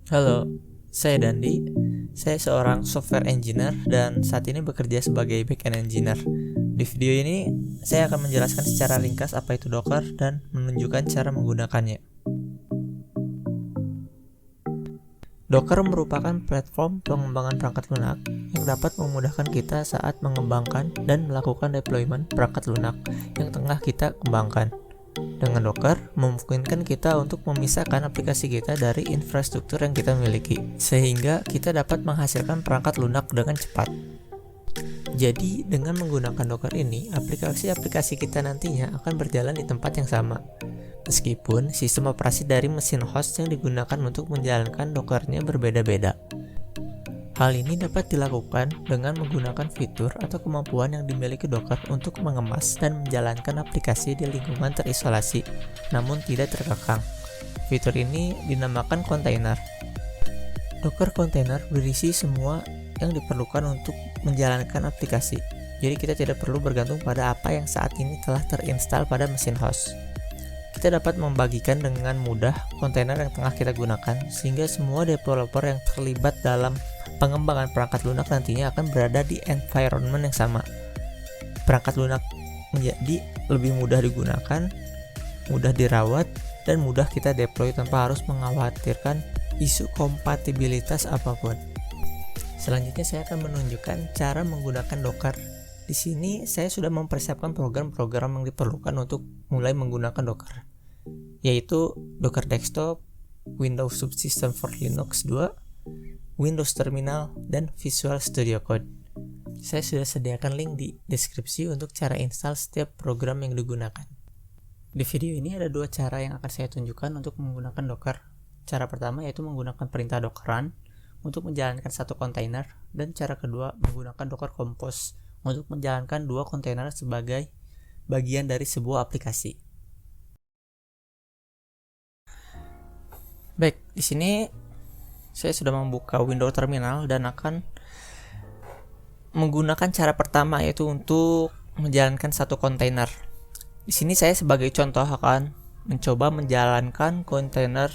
Halo, saya Dandi. Saya seorang software engineer dan saat ini bekerja sebagai backend engineer. Di video ini, saya akan menjelaskan secara ringkas apa itu Docker dan menunjukkan cara menggunakannya. Docker merupakan platform pengembangan perangkat lunak yang dapat memudahkan kita saat mengembangkan dan melakukan deployment perangkat lunak yang tengah kita kembangkan. Dengan Docker, memungkinkan kita untuk memisahkan aplikasi kita dari infrastruktur yang kita miliki, sehingga kita dapat menghasilkan perangkat lunak dengan cepat. Jadi, dengan menggunakan Docker ini, aplikasi-aplikasi kita nantinya akan berjalan di tempat yang sama. Meskipun sistem operasi dari mesin host yang digunakan untuk menjalankan Docker-nya berbeda-beda. Hal ini dapat dilakukan dengan menggunakan fitur atau kemampuan yang dimiliki Docker untuk mengemas dan menjalankan aplikasi di lingkungan terisolasi, namun tidak terkekang. Fitur ini dinamakan kontainer. Docker container berisi semua yang diperlukan untuk menjalankan aplikasi. Jadi kita tidak perlu bergantung pada apa yang saat ini telah terinstall pada mesin host. Kita dapat membagikan dengan mudah kontainer yang tengah kita gunakan, sehingga semua developer yang terlibat dalam pengembangan perangkat lunak nantinya akan berada di environment yang sama. Perangkat lunak menjadi lebih mudah digunakan, mudah dirawat, dan mudah kita deploy tanpa harus mengkhawatirkan isu kompatibilitas apapun. Selanjutnya saya akan menunjukkan cara menggunakan Docker. Di sini saya sudah mempersiapkan program-program yang diperlukan untuk mulai menggunakan Docker, yaitu Docker Desktop, Windows Subsystem for Linux 2, Windows Terminal, dan Visual Studio Code. Saya sudah sediakan link di deskripsi untuk cara install setiap program yang digunakan. Di video ini ada dua cara yang akan saya tunjukkan untuk menggunakan Docker. Cara pertama yaitu menggunakan perintah docker run untuk menjalankan satu kontainer, dan cara kedua menggunakan Docker Compose untuk menjalankan dua kontainer sebagai bagian dari sebuah aplikasi. Baik, di sini saya sudah membuka Windows Terminal dan akan menggunakan cara pertama yaitu untuk menjalankan satu kontainer. Di sini saya sebagai contoh akan mencoba menjalankan kontainer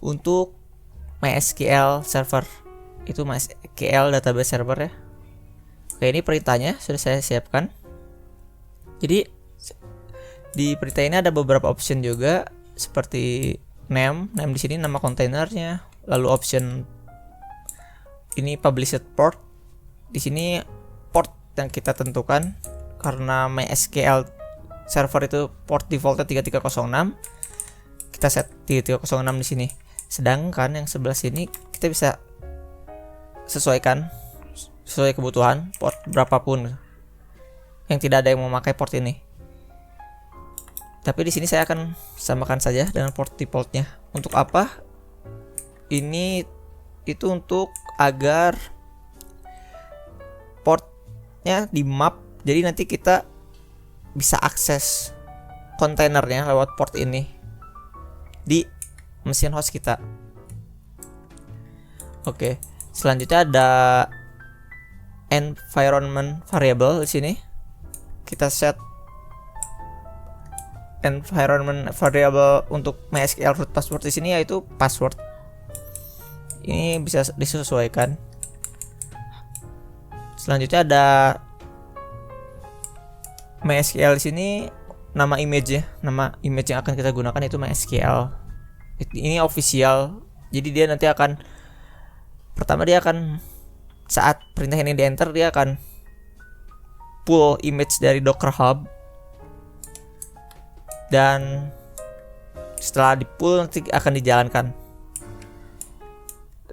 untuk MySQL server. Itu MySQL database server ya. Oke, ini perintahnya sudah saya siapkan. Jadi di perintah ini ada beberapa option juga, seperti name di sini nama kontainernya, lalu option ini published port. Di sini port yang kita tentukan karena MySQL server itu port defaultnya 3306. Kita set 3306 di sini. Sedangkan yang sebelah sini kita bisa sesuaikan sesuai kebutuhan port berapapun yang tidak ada yang memakai port ini. Tapi di sini saya akan samakan saja dengan port defaultnya. Untuk apa? Ini itu untuk agar portnya di map. Jadi nanti kita bisa akses kontainernya lewat port ini di mesin host kita. Oke, selanjutnya ada environment variable di sini. Kita set environment variable untuk MySQL root password di sini yaitu password. Ini bisa disesuaikan. Selanjutnya ada MySQL di sini, nama image ya. Nama image yang akan kita gunakan itu MySQL. Ini official. Jadi dia nanti akan pertama dia akan saat perintah ini di enter dia akan pull image dari Docker Hub, dan setelah di pull nanti akan dijalankan.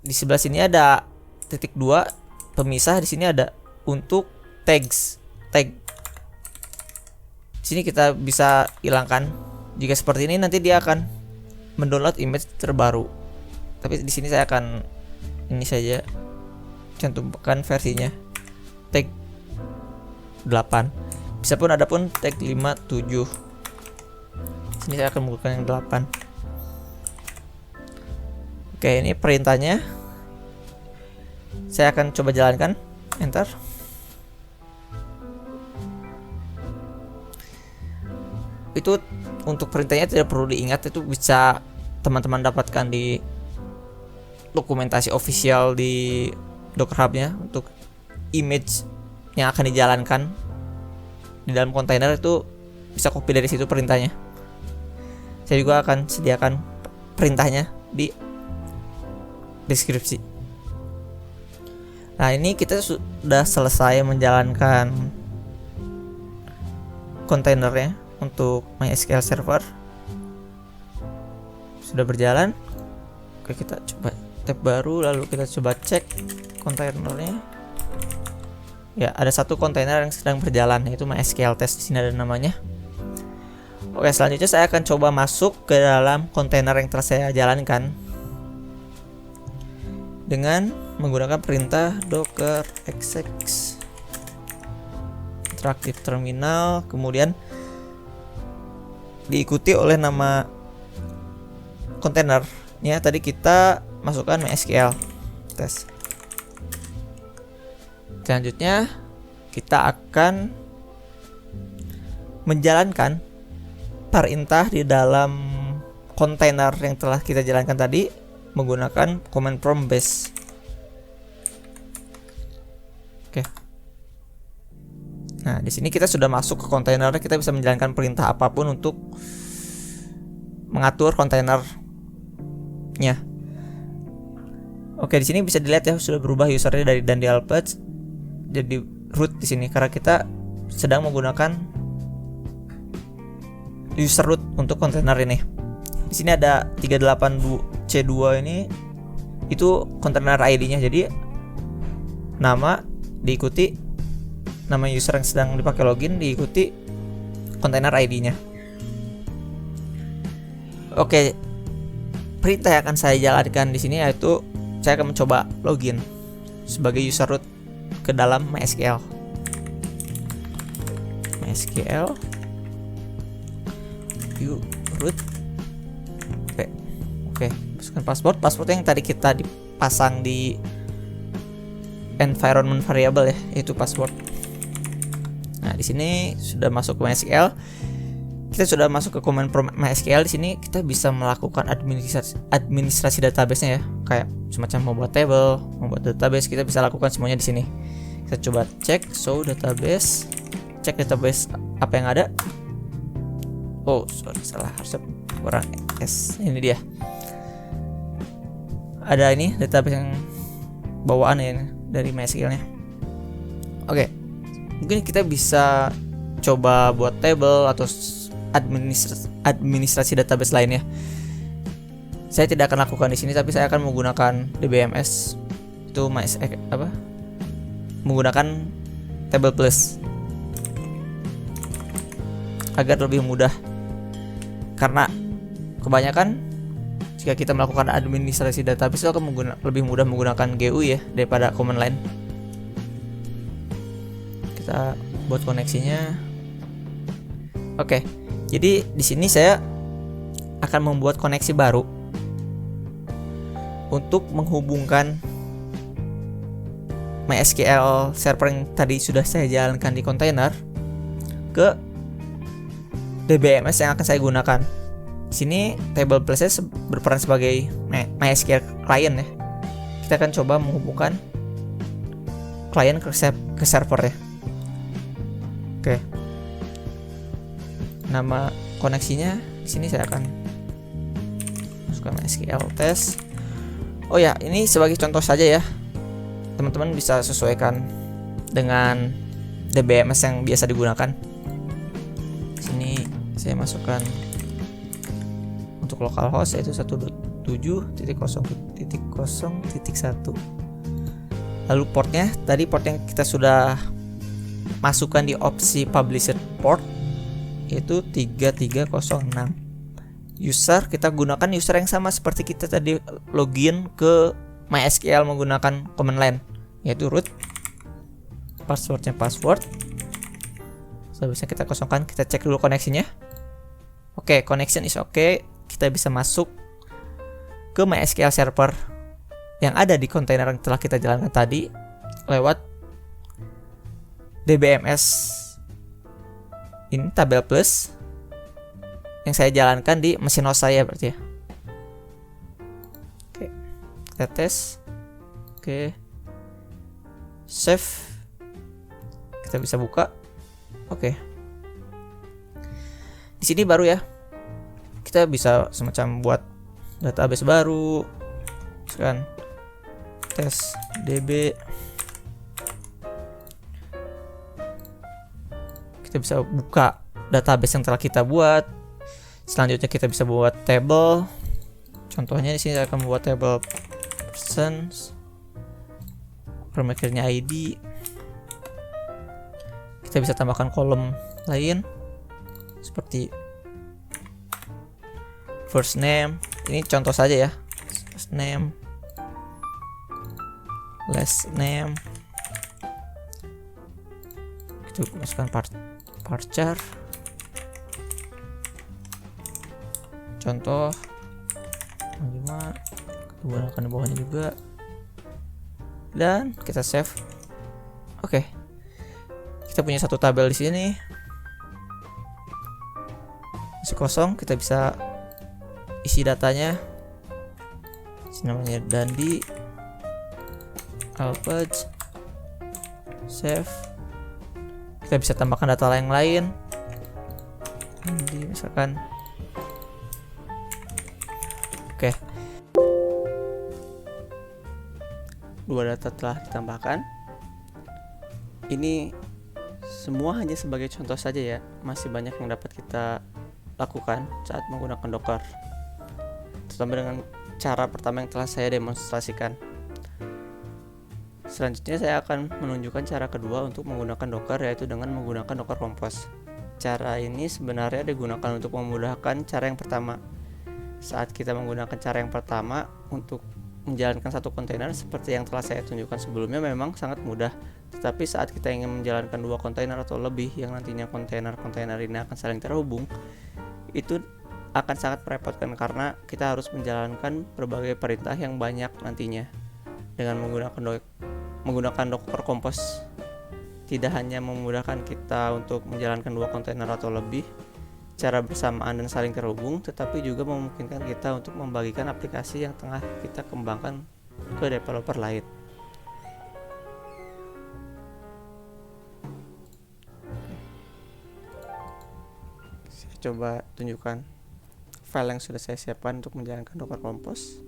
Di sebelah sini ada titik 2 pemisah, di sini ada untuk tag. Di sini kita bisa hilangkan. Jika seperti ini nanti dia akan mendownload image terbaru. Tapi di sini saya akan ini saja cantumkan versinya tag 8. Bisa pun ada pun tag 5, 7. Sini saya akan menggunakan yang 8. Oke, ini perintahnya. Saya akan coba jalankan. Enter. Itu untuk perintahnya tidak perlu diingat, itu bisa teman-teman dapatkan di dokumentasi official di Docker Hub-nya untuk image yang akan dijalankan di dalam kontainer itu bisa copy dari situ perintahnya. Saya juga akan sediakan perintahnya di deskripsi. Nah, ini kita sudah selesai menjalankan kontainernya untuk MySQL server. Sudah berjalan. Oke, kita coba tab baru, lalu kita coba cek kontainernya. Ya, ada satu kontainer yang sedang berjalan, yaitu MySQL test. Di sini ada namanya. Oke, selanjutnya saya akan coba masuk ke dalam kontainer yang telah saya jalankan dengan menggunakan perintah docker exec interactive terminal, kemudian diikuti oleh nama kontainernya. Tadi kita masukkan MySQL test. Selanjutnya kita akan menjalankan perintah di dalam kontainer yang telah kita jalankan tadi menggunakan command prompt base. Oke. Nah, di sini kita sudah masuk ke kontainer, kita bisa menjalankan perintah apapun untuk mengatur kontainernya. Oke, di sini bisa dilihat ya, sudah berubah usernya dari Dandi Alpert jadi root di sini karena kita sedang menggunakan user root untuk kontainer ini. Di sini ada 382C2 ini, itu kontainer ID-nya. Jadi nama diikuti nama user yang sedang dipakai login, diikuti kontainer ID-nya. Oke, perintah yang akan saya jalankan di sini yaitu saya akan mencoba login sebagai user root ke dalam MySQL. View root. Oke, masukkan password yang tadi kita dipasang di environment variable ya, yaitu password. Nah, di sini sudah masuk ke MySQL. Kita sudah masuk ke command prompt MySQL. Di sini kita bisa melakukan administrasi database-nya ya, kayak semacam membuat table, membuat database, kita bisa lakukan semuanya di sini. Kita coba cek show database, cek database apa yang ada. Oh, sorry, salah, harusnya kurang S. Ini dia. Ada ini database yang bawaan ya dari MySQL-nya. Oke. Mungkin kita bisa coba buat table atau administrasi database lainnya. Saya tidak akan lakukan di sini, tapi saya akan menggunakan DBMS, itu menggunakan table plus agar lebih mudah. Karena kebanyakan jika kita melakukan administrasi database itu akan lebih mudah menggunakan GUI ya daripada command line. Kita buat koneksinya. Oke. Jadi di sini saya akan membuat koneksi baru untuk menghubungkan MySQL server yang tadi sudah saya jalankan di kontainer ke DBMS yang akan saya gunakan. Di sini table plus berperan sebagai MySQL client ya. Kita akan coba menghubungkan klien ke server ya. Oke. Nama koneksinya di sini saya akan masukkan MySQL test. Oh ya, ini sebagai contoh saja ya. Teman-teman bisa sesuaikan dengan DBMS yang biasa digunakan. Di sini saya masukkan untuk localhost yaitu 127.0.0.1. Lalu portnya, tadi port yang kita sudah masukkan di opsi publisher port yaitu 3306. User, kita gunakan user yang sama seperti kita tadi login ke MySQL menggunakan command line, yaitu root. Passwordnya password. Selanjutnya kita kosongkan, kita cek dulu koneksinya. Oke, connection is oke. Kita bisa masuk ke MySQL server yang ada di kontainer yang telah kita jalankan tadi lewat DBMS ini tabel plus yang saya jalankan di mesin host saya berarti ya. Oke, Kita tes. Oke. Save. Kita bisa buka. Oke. Di sini baru ya. Kita bisa semacam buat database baru. Misalkan tes db. Kita bisa buka database yang telah kita buat. Selanjutnya kita bisa buat table. Contohnya di sini saya akan membuat table persons, pemakernya ID. Kita bisa tambahkan kolom lain seperti first name. Ini contoh saja ya. First name, last name. Kita masukkan varchar. Contoh 5, kita gunakan di bawahnya juga, dan kita save. Oke. Kita punya satu tabel di sini. Masih kosong, kita bisa isi datanya. Ini namanya Dandi. Alpage. Save. Kita bisa tambahkan data yang lain. Dandi misalkan. Oke. Dua data telah ditambahkan. Ini semua hanya sebagai contoh saja ya. Masih banyak yang dapat kita lakukan saat menggunakan Docker. Terutama dengan cara pertama yang telah saya demonstrasikan. Selanjutnya saya akan menunjukkan cara kedua untuk menggunakan Docker, yaitu dengan menggunakan Docker Compose. Cara ini sebenarnya digunakan untuk memudahkan cara yang pertama. Saat kita menggunakan cara yang pertama untuk menjalankan satu kontainer seperti yang telah saya tunjukkan sebelumnya memang sangat mudah. Tetapi saat kita ingin menjalankan dua kontainer atau lebih yang nantinya kontainer-kontainer ini akan saling terhubung, itu akan sangat merepotkan karena kita harus menjalankan berbagai perintah yang banyak nantinya. Dengan menggunakan Docker Compose tidak hanya memudahkan kita untuk menjalankan dua kontainer atau lebih cara bersamaan dan saling terhubung, tetapi juga memungkinkan kita untuk membagikan aplikasi yang tengah kita kembangkan ke developer lain. Saya coba tunjukkan file yang sudah saya siapkan untuk menjalankan Docker Compose.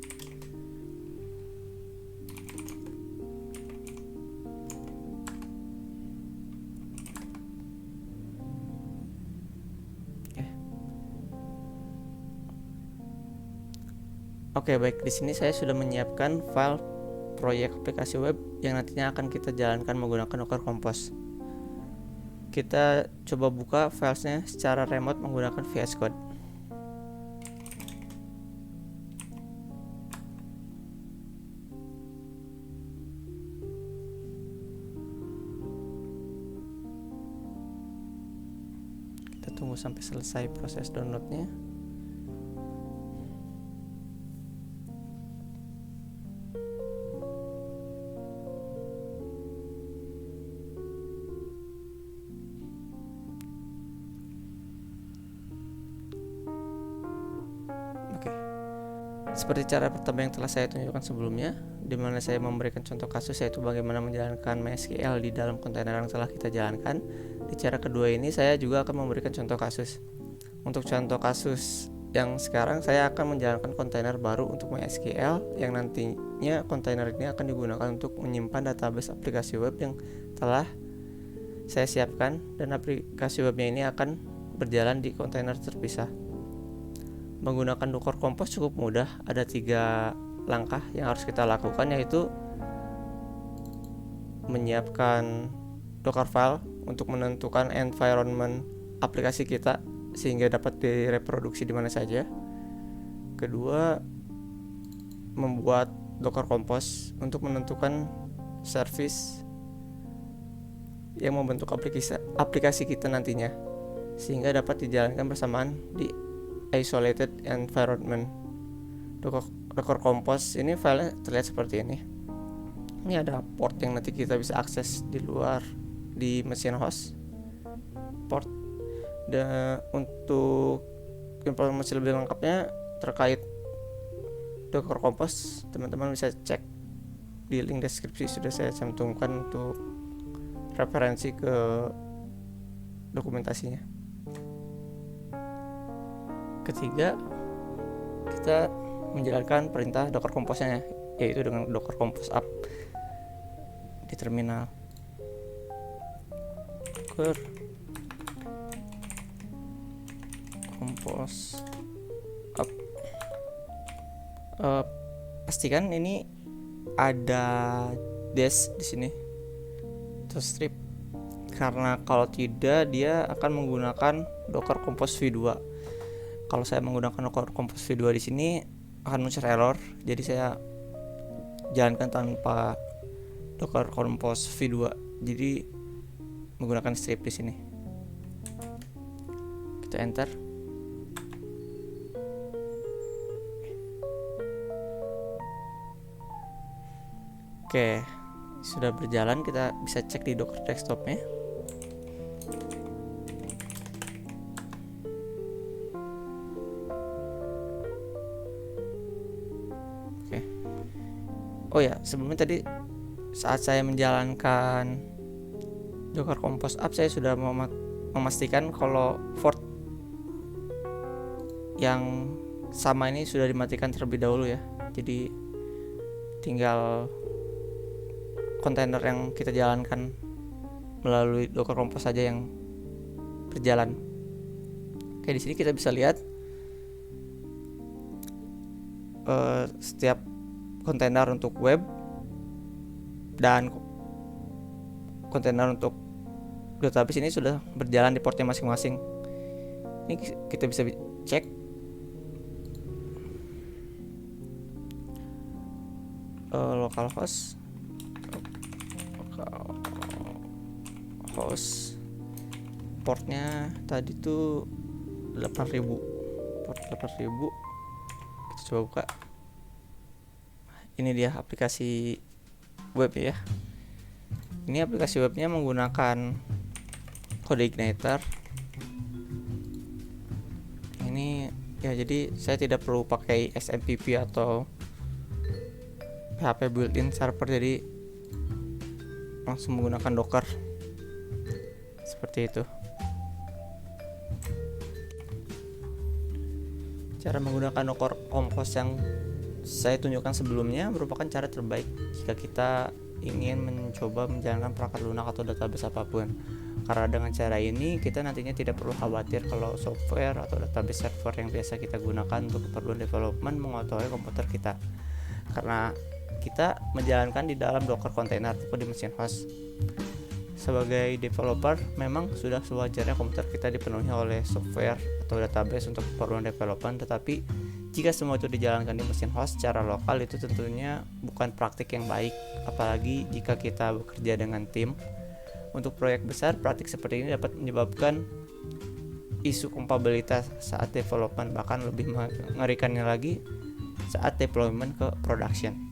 Oke, baik, di sini saya sudah menyiapkan file proyek aplikasi web yang nantinya akan kita jalankan menggunakan Docker Compose. Kita coba buka filesnya secara remote menggunakan VS Code. Kita tunggu sampai selesai proses downloadnya. Seperti cara pertama yang telah saya tunjukkan sebelumnya, di mana saya memberikan contoh kasus yaitu bagaimana menjalankan MySQL di dalam kontainer yang telah kita jalankan. Di cara kedua ini saya juga akan memberikan contoh kasus. Untuk contoh kasus yang sekarang saya akan menjalankan kontainer baru untuk MySQL yang nantinya kontainer ini akan digunakan untuk menyimpan database aplikasi web yang telah saya siapkan, dan aplikasi webnya ini akan berjalan di kontainer terpisah. Menggunakan Docker Compose cukup mudah. Ada 3 langkah yang harus kita lakukan, yaitu menyiapkan Docker file untuk menentukan environment aplikasi kita sehingga dapat direproduksi di mana saja. Kedua, membuat Docker Compose untuk menentukan service yang membentuk aplikasi kita nantinya sehingga dapat dijalankan bersamaan di isolated environment. Docker Compose ini filenya terlihat seperti ini. Ini ada port yang nanti kita bisa akses di luar di mesin host port. Dan untuk informasi lebih lengkapnya terkait Docker Compose, teman-teman bisa cek di link deskripsi, sudah saya cantumkan untuk referensi ke dokumentasinya. Ketiga, kita menjalankan perintah Docker Compose-nya, yaitu dengan Docker Compose up di terminal. Docker Compose up. Pastikan ini ada dash di sini atau strip, karena kalau tidak dia akan menggunakan Docker Compose v2. Kalau saya menggunakan Docker Compose v2 di sini akan muncul error, jadi saya jalankan tanpa Docker Compose v2, jadi menggunakan strip di sini. Kita enter. Oke, sudah berjalan. Kita bisa cek di Docker desktopnya. Oke. Oh ya, sebelumnya tadi saat saya menjalankan Docker Compose up, saya sudah memastikan kalau port yang sama ini sudah dimatikan terlebih dahulu ya. Jadi tinggal kontainer yang kita jalankan melalui Docker Compose saja yang berjalan. Oke, di sini kita bisa lihat setiap kontainer untuk web dan kontainer untuk database ini sudah berjalan di portnya masing-masing. Ini kita bisa cek localhost portnya tadi tuh 8000, port 8000. Kita coba buka. Ini dia aplikasi web ya. Ini aplikasi webnya menggunakan kode igniter. Ini ya, jadi saya tidak perlu pakai SMTP atau PHP built-in server, jadi langsung menggunakan Docker seperti itu. Cara menggunakan Docker Compose yang saya tunjukkan sebelumnya merupakan cara terbaik jika kita ingin mencoba menjalankan perangkat lunak atau database apapun, karena dengan cara ini kita nantinya tidak perlu khawatir kalau software atau database server yang biasa kita gunakan untuk keperluan development mengotori komputer kita, karena kita menjalankan di dalam Docker container atau di mesin host. Sebagai developer, memang sudah sewajarnya komputer kita dipenuhi oleh software atau database untuk keperluan development, tetapi jika semua itu dijalankan di mesin host secara lokal, itu tentunya bukan praktik yang baik, apalagi jika kita bekerja dengan tim. Untuk proyek besar, praktik seperti ini dapat menyebabkan isu kompatibilitas saat development, bahkan lebih mengerikannya lagi saat deployment ke production.